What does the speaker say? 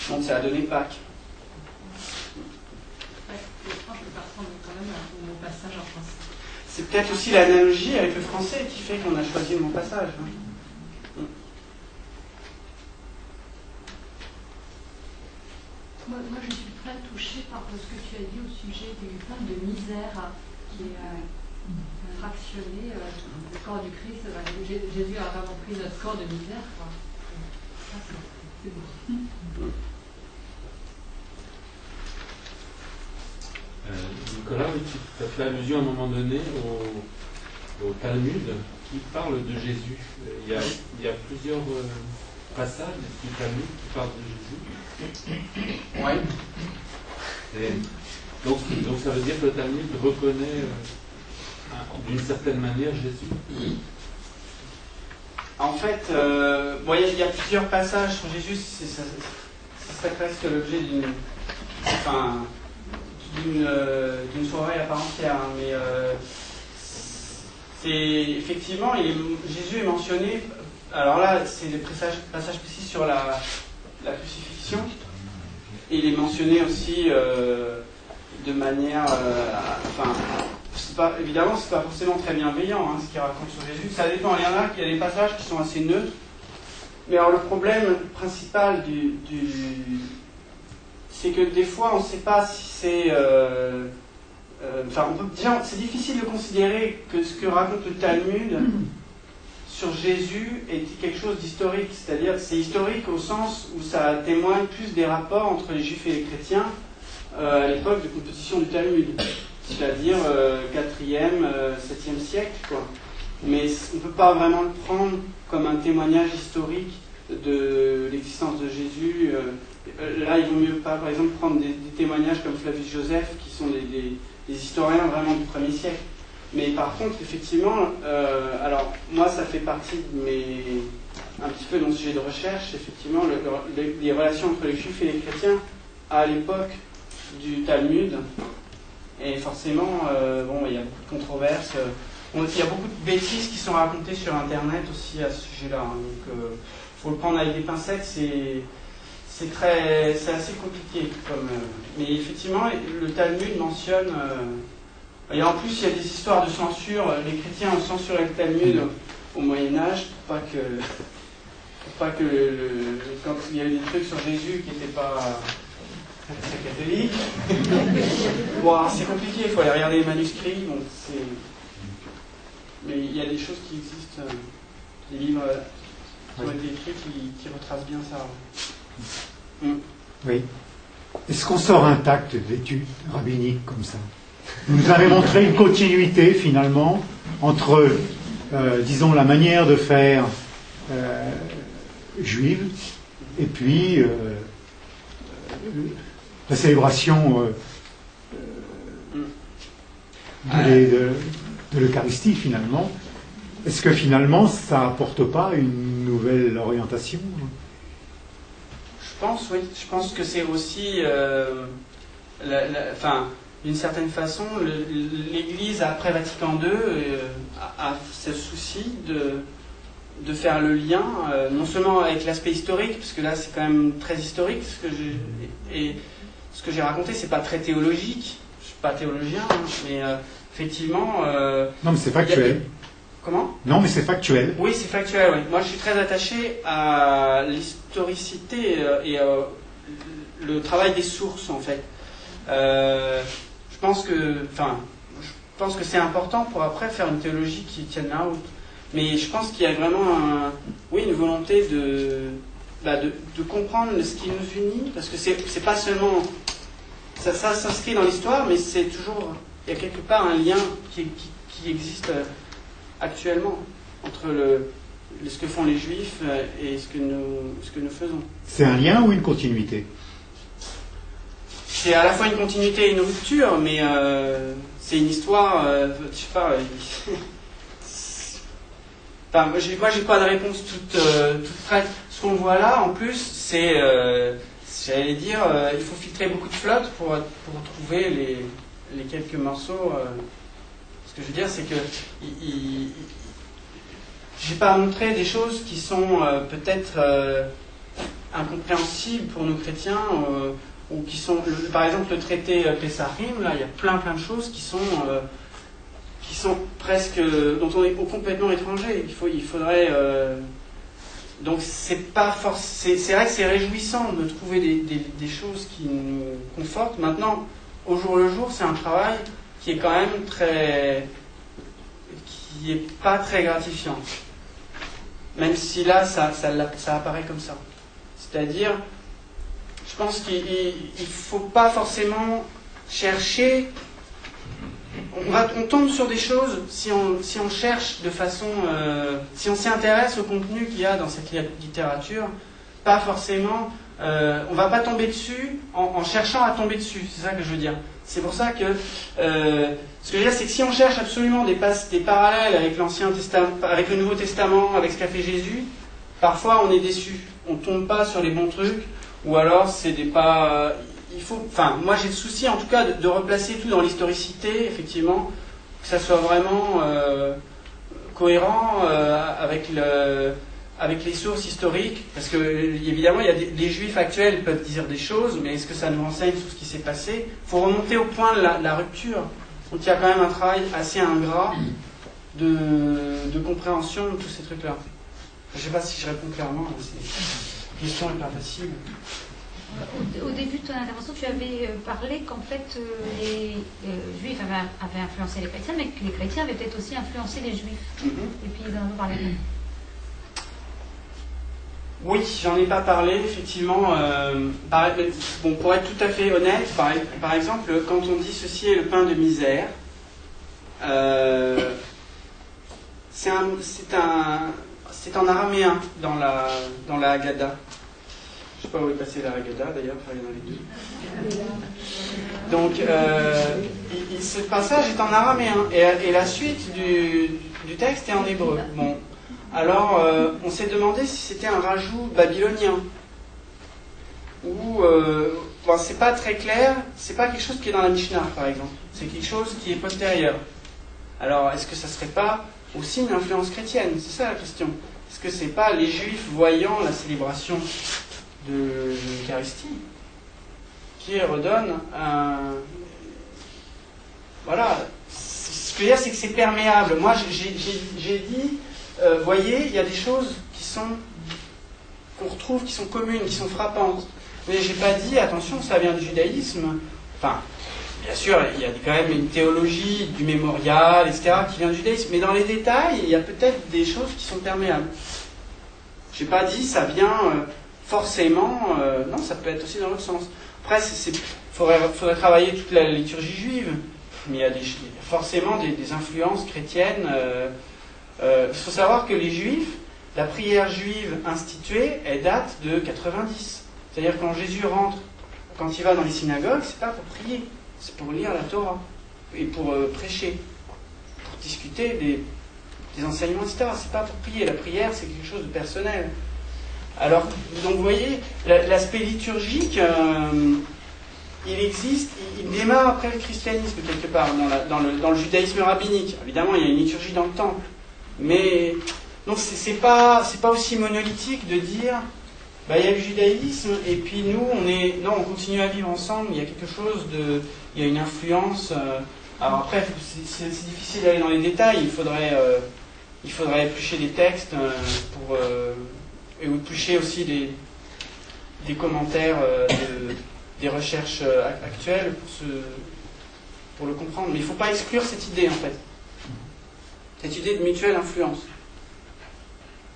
Donc ça a donné Pâques. C'est peut-être aussi l'analogie avec le français qui fait qu'on a choisi le mot passage. Moi, je suis très touchée par ce que tu as dit au sujet du pain de misère qui est fractionné. Le corps du Christ, Jésus a vraiment pris notre corps de misère. Quoi. Ça, c'est beau. Nicolas, tu as fait allusion à un moment donné au Talmud qui parle de Jésus. Il y a plusieurs passages du Talmud qui parlent de Jésus. Oui. Donc ça veut dire que le Talmud reconnaît d'une certaine manière Jésus. En fait, il y a plusieurs passages sur Jésus. Ça serait presque l'objet d'une soirée à part entière, hein, mais c'est effectivement, Jésus est mentionné. Alors là, c'est des passages précis sur la crucifixion, et il est mentionné aussi de manière, évidemment, c'est pas forcément très bienveillant ce qu'il raconte sur Jésus. Ça dépend. Il y en a des passages qui sont assez neutres, mais alors le problème principal c'est que des fois, on ne sait pas si c'est... c'est difficile de considérer que ce que raconte le Talmud sur Jésus est quelque chose d'historique. C'est-à-dire que c'est historique au sens où ça témoigne plus des rapports entre les Juifs et les chrétiens à l'époque de composition du Talmud. C'est-à-dire 4e, 7e siècle, quoi. Mais on ne peut pas vraiment le prendre comme un témoignage historique de l'existence de Jésus. Là, il vaut mieux pas, par exemple, prendre des témoignages comme Flavius Joseph, qui sont des historiens vraiment du 1er siècle. Mais par contre, effectivement, alors moi, ça fait partie de un petit peu de mon sujet de recherche, effectivement, les relations entre les Juifs et les chrétiens à l'époque du Talmud. Et forcément, il y a beaucoup de controverses. Il y a beaucoup de bêtises qui sont racontées sur Internet aussi à ce sujet-là. Donc, faut le prendre avec des pincettes. C'est assez compliqué. Mais effectivement, le Talmud mentionne... et en plus, il y a des histoires de censure. Les chrétiens ont censuré le Talmud au Moyen-Âge pour pas que quand il y avait des trucs sur Jésus qui n'étaient pas très catholiques. Bon, c'est compliqué, il faut aller regarder les manuscrits. Mais il y a des choses qui existent, des livres qui ont été écrits qui retracent bien ça. Oui. Est-ce qu'on sort intact de l'étude rabbinique comme ça? Vous nous avez montré une continuité finalement entre, disons, la manière de faire juive et puis la célébration de l'Eucharistie finalement. Est-ce que finalement ça n'apporte pas une nouvelle orientation? Oui. Je pense que c'est aussi, d'une certaine façon, l'Église après Vatican II a ce souci de faire le lien, non seulement avec l'aspect historique, parce que là c'est quand même très historique, ce que j'ai raconté, c'est pas très théologique. Je suis pas théologien, mais effectivement. Non, mais c'est factuel. Comment ? Non, mais c'est factuel. Oui, c'est factuel. Oui. Moi, je suis très attaché à l'historicité et le travail des sources, en fait. Je pense que c'est important pour après faire une théologie qui tienne la route. Mais je pense qu'il y a vraiment une volonté de comprendre ce qui nous unit, parce que c'est pas seulement ça s'inscrit dans l'histoire, mais c'est toujours, il y a quelque part un lien qui existe actuellement entre ce que font les Juifs et ce que nous faisons. C'est un lien ou une continuité? C'est à la fois une continuité et une rupture, mais c'est une histoire, je sais pas. Moi, j'ai pas de réponse toute prête. Ce qu'on voit là, en plus, c'est, j'allais dire, il faut filtrer beaucoup de flotte pour trouver les quelques morceaux. Ce que je veux dire, c'est que j'ai pas montré des choses qui sont peut-être incompréhensibles pour nous chrétiens, ou qui sont, par exemple le traité Pesachim, là il y a plein de choses qui sont presque, dont on est complètement étranger. Il faudrait donc c'est vrai que c'est réjouissant de trouver des choses qui nous confortent. Maintenant, au jour le jour, c'est un travail qui est quand même qui est pas très gratifiant. Même si là, ça apparaît comme ça. C'est-à-dire, je pense qu'il ne faut pas forcément chercher. On tombe sur des choses si on cherche de façon. Si on s'intéresse au contenu qu'il y a dans cette littérature, pas forcément. On ne va pas tomber dessus en cherchant à tomber dessus. C'est ça que je veux dire. C'est pour ça que. Ce que je veux dire, c'est que si on cherche absolument des parallèles avec l'Ancien Testament, avec le Nouveau Testament, avec ce qu'a fait Jésus, parfois on est déçu. On ne tombe pas sur les bons trucs, ou alors c'est des pas. Moi j'ai le souci en tout cas de replacer tout dans l'historicité, effectivement, que ça soit vraiment cohérent avec les sources historiques, parce que évidemment les juifs actuels peuvent dire des choses, mais est-ce que ça nous renseigne sur ce qui s'est passé? Il faut remonter au point de la rupture. Donc il y a quand même un travail assez ingrat de compréhension de tous ces trucs-là. Je ne sais pas si je réponds clairement, cette question n'est pas facile. Au début de ton intervention, tu avais parlé qu'en fait les juifs avaient influencé les chrétiens, mais que les chrétiens avaient peut-être aussi influencé les juifs. Et puis ils en ont parlé. Oui, j'en ai pas parlé, effectivement. Pour être tout à fait honnête, par exemple, quand on dit ceci est le pain de misère, c'est en araméen dans la Haggadah. Je ne sais pas où est passé la Haggadah d'ailleurs, il y en a les deux. Donc, ce passage est en araméen et la suite du texte est en hébreu. Bon. Alors, on s'est demandé si c'était un rajout babylonien. Ou, c'est pas très clair, c'est pas quelque chose qui est dans la Mishnah, par exemple. C'est quelque chose qui est postérieur. Alors, est-ce que ça serait pas aussi une influence chrétienne? C'est ça la question. Est-ce que c'est pas les Juifs voyant la célébration de l'Eucharistie qui redonne un... Voilà. Ce que je veux dire, c'est que c'est perméable. Moi, j'ai dit... voyez, il y a des choses qu'on retrouve, qui sont communes, qui sont frappantes. Mais j'ai pas dit, attention, ça vient du judaïsme. Enfin, bien sûr, il y a quand même une théologie du mémorial, etc., qui vient du judaïsme. Mais dans les détails, il y a peut-être des choses qui sont perméables. J'ai pas dit, ça vient forcément... non, ça peut être aussi dans l'autre sens. Après, faudrait travailler toute la liturgie juive. Mais il y a forcément des influences chrétiennes... Il faut savoir que les Juifs, la prière juive instituée, elle date de 90. C'est-à-dire quand Jésus rentre, quand il va dans les synagogues, c'est pas pour prier, c'est pour lire la Torah et pour prêcher, pour discuter des enseignements, etc. C'est pas pour prier. La prière, c'est quelque chose de personnel. Alors, donc vous voyez, l'aspect liturgique, il existe, il démarre après le christianisme quelque part, dans le judaïsme rabbinique. Évidemment, il y a une liturgie dans le temple. Mais donc c'est pas aussi monolithique de dire il y a le judaïsme et puis nous on continue à vivre ensemble, il y a quelque chose il y a une influence. Alors après c'est difficile d'aller dans les détails, il faudrait éplucher des textes et éplucher aussi des commentaires des recherches actuelles pour le comprendre. Mais il ne faut pas exclure cette idée en fait. Cette idée de mutuelle influence.